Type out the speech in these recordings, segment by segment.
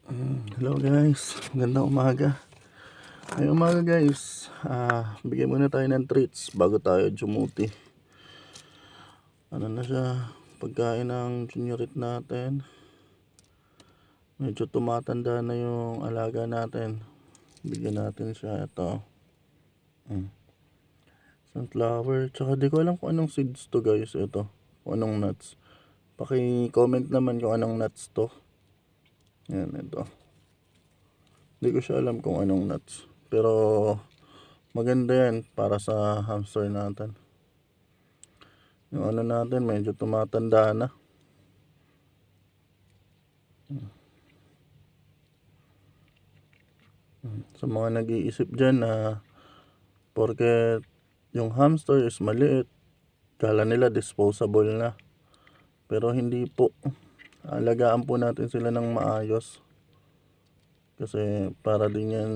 Hello guys, magandang umaga. Ngayong umaga guys, bigyan muna tayo ng treats bago tayo jumuti. Ano na siya, pagkain ng juniorit natin. Medyo tumatanda na yung alaga natin. Bigyan natin siya ito. Sunflower, tsaka di ko alam kung anong seeds to guys. Ito, kung anong nuts. Paki-comment naman kung anong nuts to. Yan, ito. Hindi ko siya alam kung anong nuts. Pero maganda yan para sa hamster natin. Yung ano natin medyo tumatanda na. Sa mga nag-iisip dyan na porque yung hamster is maliit, kala nila disposable na. Pero hindi po. Alagaan po natin sila ng maayos. Kasi para din yan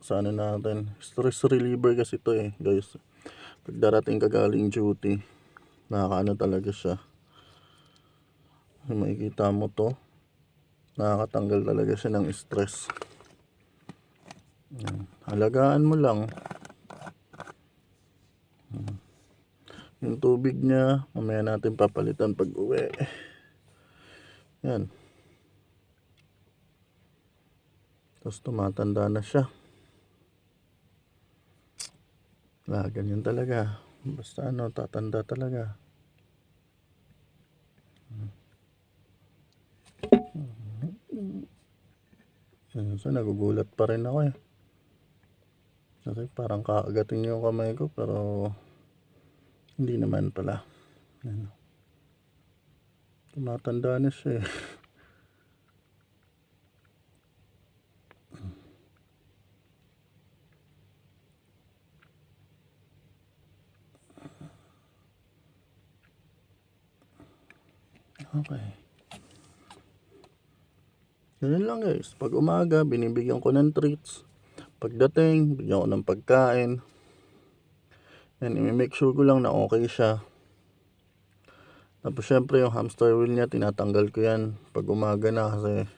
sa ano natin. Stress reliever kasi ito guys. Pag darating ka galing duty, nakakaano talaga siya. Makikita mo to. Nakakatanggal talaga siya ng stress. Halagaan mo lang. Yung tubig niya, mamaya natin papalitan pag uwi. Yan. Tapos tumatanda na siya. Ganyan talaga. Basta tatanda talaga. So nagugulat pa rin ako Kasi parang kaagatin niyo yung kamay ko pero hindi naman pala. Tumatanda na siya Okay. Ganun lang guys. Pag umaga, binibigyan ko ng treats. Pagdating, bigyan ko ng pagkain. And i-make sure ko lang na okay siya. Tapos syempre yung hamster wheel niya, tinatanggal ko yan pag umaga na kasi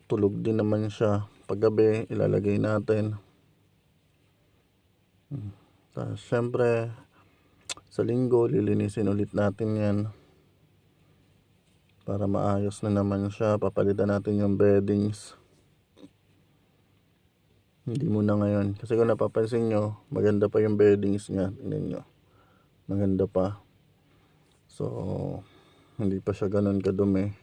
tulog din naman siya. Pag gabi, ilalagay natin. Tapos syempre, sa linggo, lilinisin ulit natin yan. Para maayos na naman siya. Papalitan natin yung beddings. Hindi muna ngayon. Kasi kung napapansin nyo, maganda pa yung beddings niya. Tingnan nyo. Maganda pa. So, hindi pa siya ganun kadumi.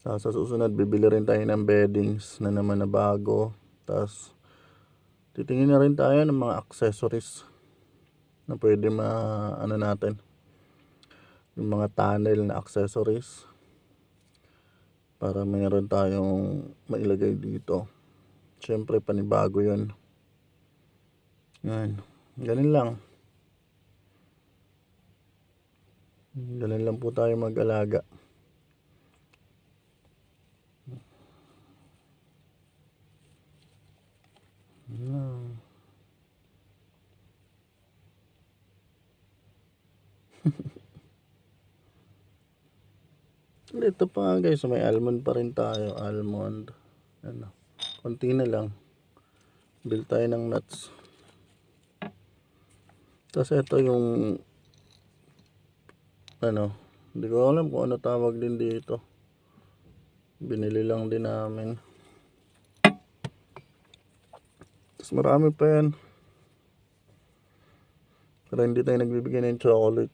Sa susunod, bibili rin tayo ng beddings na naman na bago. Tapos, titingin na rin tayo ng mga accessories na pwede ano natin. Yung mga tunnel na accessories. Para mayroon tayong mailagay dito. Siyempre, panibago yun. Yan. Ganun lang. Ganun lang po tayo mag-alaga. Ito pa guys, may almond pa rin tayo. Almond. Konti na lang. Bil tayo ng nuts. Tapos ito yung hindi ko alam kung ano tawag din dito. Binili lang din namin. Tapos marami pa yan. Pero hindi tayo nagbibigay ng chocolate.